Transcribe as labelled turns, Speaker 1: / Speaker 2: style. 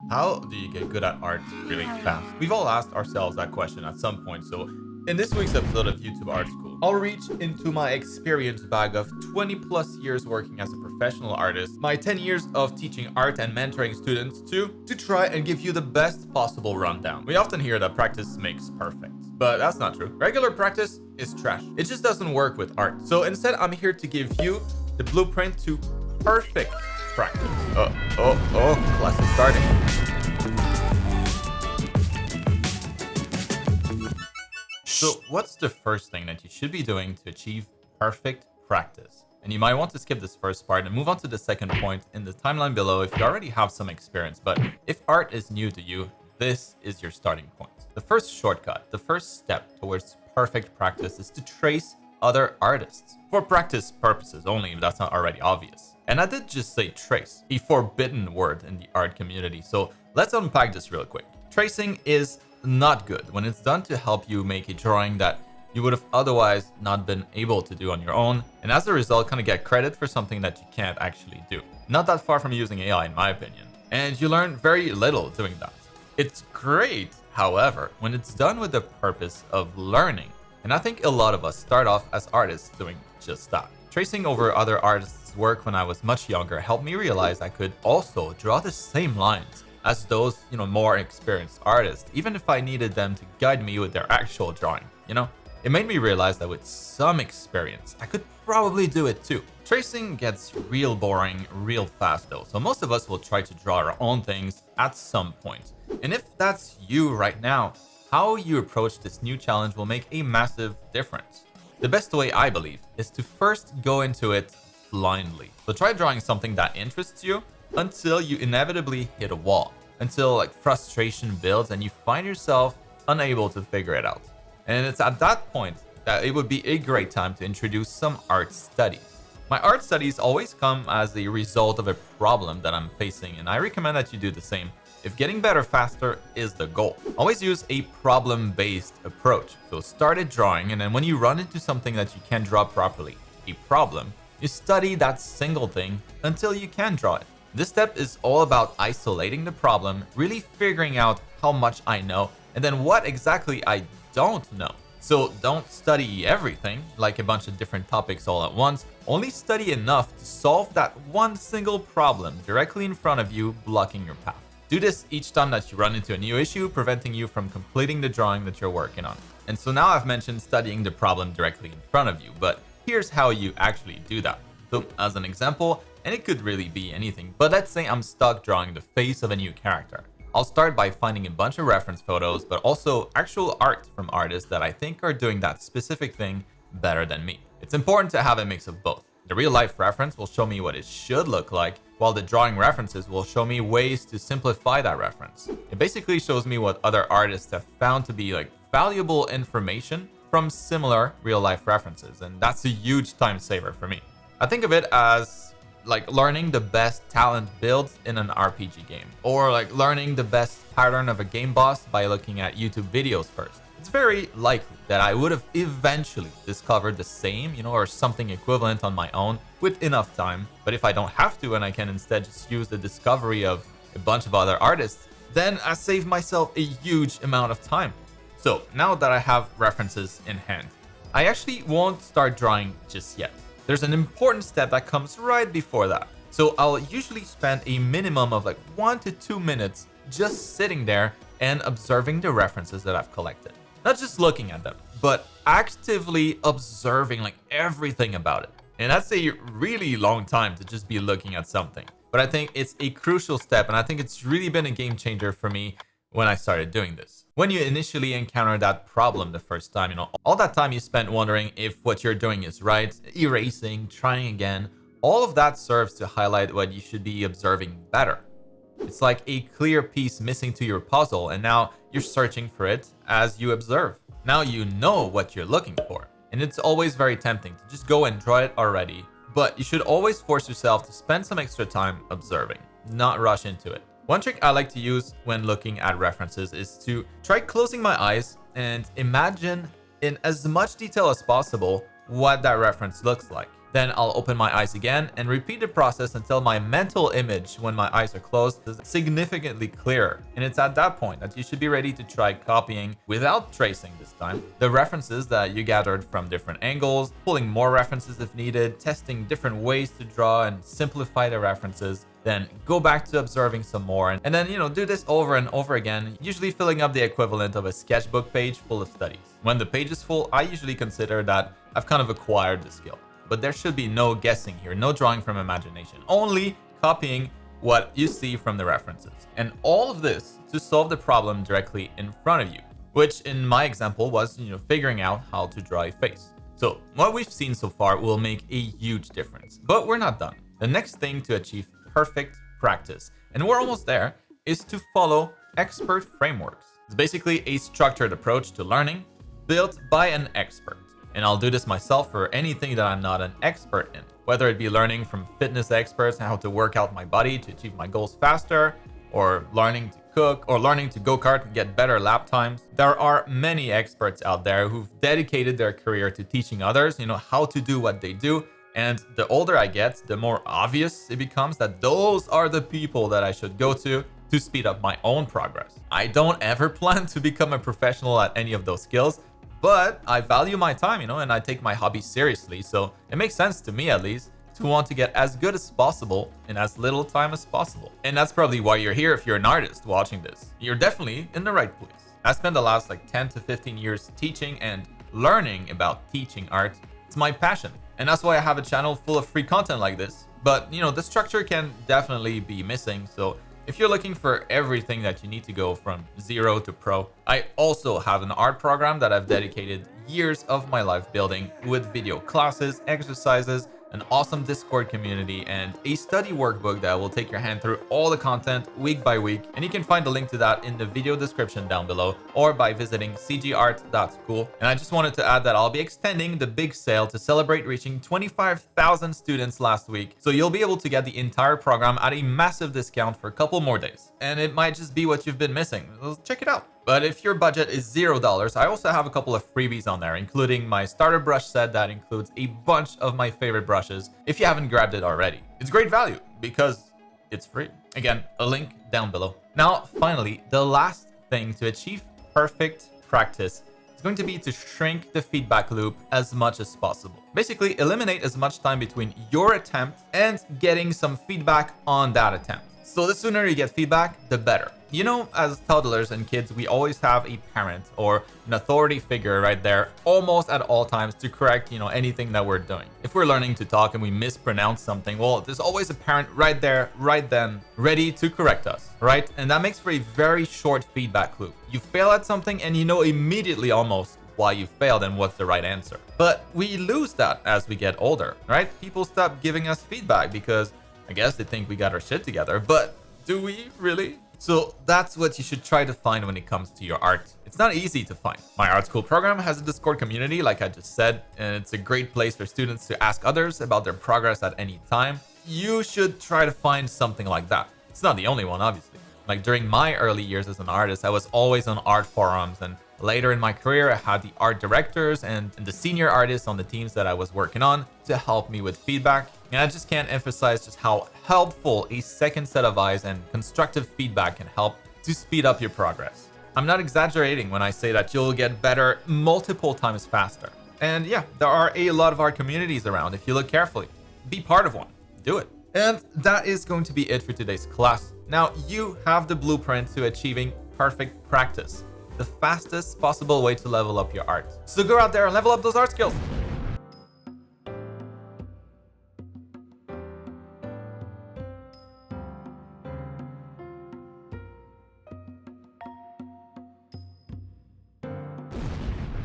Speaker 1: How do you get good at art really fast? We've all asked ourselves that question at some point. So, in this week's episode of YouTube Art School, I'll reach into my experience bag of 20 plus years working as a professional artist, my 10 years of teaching art and mentoring students to try and give you the best possible rundown. We often hear that practice makes perfect, but that's not true. Regular practice is trash. It just doesn't work with art. So instead, I'm here to give you the blueprint to perfect practice. Class is starting. So what's the first thing that you should be doing to achieve perfect practice? And you might want to skip this first part and move on to the second point in the timeline below if you already have some experience. But if art is new to you, this is your starting point. The first shortcut, the first step towards perfect practice is to trace other artists. For practice purposes only, if that's not already obvious. And I did just say trace, a forbidden word in the art community. So let's unpack this real quick. Tracing is not good when it's done to help you make a drawing that you would have otherwise not been able to do on your own, and as a result kind of get credit for something that you can't actually do. Not that far from using AI in my opinion, and you learn very little doing that. It's great, however, when it's done with the purpose of learning, and I think a lot of us start off as artists doing just that. Tracing over other artists' work when I was much younger helped me realize I could also draw the same lines as those, more experienced artists, even if I needed them to guide me with their actual drawing, It made me realize that with some experience, I could probably do it too. Tracing gets real boring real fast though, so most of us will try to draw our own things at some point. And if that's you right now, how you approach this new challenge will make a massive difference. The best way, I believe, is to first go into it blindly. So try drawing something that interests you until you inevitably hit a wall, until frustration builds and you find yourself unable to figure it out. And it's at that point that it would be a great time to introduce some art studies. My art studies always come as a result of a problem that I'm facing, and I recommend that you do the same if getting better faster is the goal. Always use a problem-based approach. So start a drawing, and then when you run into something that you can't draw properly, a problem, you study that single thing until you can draw it. This step is all about isolating the problem, really figuring out how much I know, and then what exactly I don't know. So don't study everything, like a bunch of different topics all at once. Only study enough to solve that one single problem directly in front of you, blocking your path. Do this each time that you run into a new issue, preventing you from completing the drawing that you're working on. And so now I've mentioned studying the problem directly in front of you, but here's how you actually do that. So as an example, and it could really be anything, but let's say I'm stuck drawing the face of a new character. I'll start by finding a bunch of reference photos, but also actual art from artists that I think are doing that specific thing better than me. It's important to have a mix of both. The real life reference will show me what it should look like, while the drawing references will show me ways to simplify that reference. It basically shows me what other artists have found to be valuable information from similar real life references, and that's a huge time saver for me. I think of it as learning the best talent builds in an RPG game, or learning the best pattern of a game boss by looking at YouTube videos first. It's very likely that I would have eventually discovered the same, or something equivalent on my own with enough time. But if I don't have to and I can instead just use the discovery of a bunch of other artists, then I save myself a huge amount of time. So now that I have references in hand, I actually won't start drawing just yet. There's an important step that comes right before that. So I'll usually spend a minimum of 1 to 2 minutes just sitting there and observing the references that I've collected. Not just looking at them, but actively observing everything about it. And that's a really long time to just be looking at something. But I think it's a crucial step, and I think it's really been a game changer for me when I started doing this. When you initially encounter that problem the first time, all that time you spent wondering if what you're doing is right, erasing, trying again, all of that serves to highlight what you should be observing better. It's like a clear piece missing to your puzzle, and now you're searching for it as you observe. Now you know what you're looking for, and it's always very tempting to just go and draw it already, but you should always force yourself to spend some extra time observing, not rush into it. One trick I like to use when looking at references is to try closing my eyes and imagine in as much detail as possible what that reference looks like. Then I'll open my eyes again and repeat the process until my mental image when my eyes are closed is significantly clearer. And it's at that point that you should be ready to try copying, without tracing this time, the references that you gathered from different angles, pulling more references if needed, testing different ways to draw and simplify the references. Then go back to observing some more, and then do this over and over again, usually filling up the equivalent of a sketchbook page full of studies. When the page is full, I usually consider that I've kind of acquired the skill. But there should be no guessing here, no drawing from imagination, only copying what you see from the references. And all of this to solve the problem directly in front of you, which in my example was figuring out how to draw a face. So what we've seen so far will make a huge difference, but we're not done. The next thing to achieve perfect practice, and we're almost there, is to follow expert frameworks. It's basically a structured approach to learning built by an expert. And I'll do this myself for anything that I'm not an expert in, whether it be learning from fitness experts how to work out my body to achieve my goals faster, or learning to cook, or learning to go-kart and get better lap times. There are many experts out there who've dedicated their career to teaching others, how to do what they do. And the older I get, the more obvious it becomes that those are the people that I should go to speed up my own progress. I don't ever plan to become a professional at any of those skills, but I value my time, and I take my hobby seriously. So it makes sense to me, at least, to want to get as good as possible in as little time as possible. And that's probably why you're here if you're an artist watching this. You're definitely in the right place. I spent the last 10 to 15 years teaching and learning about teaching art. It's my passion. And that's why I have a channel full of free content like this. But, the structure can definitely be missing. So if you're looking for everything that you need to go from 0 to pro, I also have an art program that I've dedicated years of my life building, with video classes, exercises, an awesome Discord community, and a study workbook that will take your hand through all the content week by week. And you can find a link to that in the video description down below, or by visiting cgart.school. And I just wanted to add that I'll be extending the big sale to celebrate reaching 25,000 students last week. So you'll be able to get the entire program at a massive discount for a couple more days. And it might just be what you've been missing. Well, check it out. But if your budget is $0, I also have a couple of freebies on there, including my starter brush set that includes a bunch of my favorite brushes if you haven't grabbed it already. It's great value because it's free. Again, a link down below. Now, finally, the last thing to achieve perfect practice is going to be to shrink the feedback loop as much as possible. Basically, eliminate as much time between your attempt and getting some feedback on that attempt. So the sooner you get feedback, the better. As toddlers and kids, we always have a parent or an authority figure right there almost at all times to correct, anything that we're doing. If we're learning to talk and we mispronounce something, well, there's always a parent right there, right then, ready to correct us, right? And that makes for a very short feedback loop. You fail at something and you know immediately almost why you failed and what's the right answer. But we lose that as we get older, right? People stop giving us feedback because I guess they think we got our shit together, but do we really? So that's what you should try to find when it comes to your art. It's not easy to find. My art school program has a Discord community, like I just said, and it's a great place for students to ask others about their progress at any time. You should try to find something like that. It's not the only one, obviously. Like during my early years as an artist, I was always on art forums, and later in my career, I had the art directors and the senior artists on the teams that I was working on to help me with feedback. And I just can't emphasize just how helpful a second set of eyes and constructive feedback can help to speed up your progress. I'm not exaggerating when I say that you'll get better multiple times faster. And yeah, there are a lot of art communities around if you look carefully. Be part of one. Do it. And that is going to be it for today's class. Now you have the blueprint to achieving perfect practice, the fastest possible way to level up your art. So go out there and level up those art skills.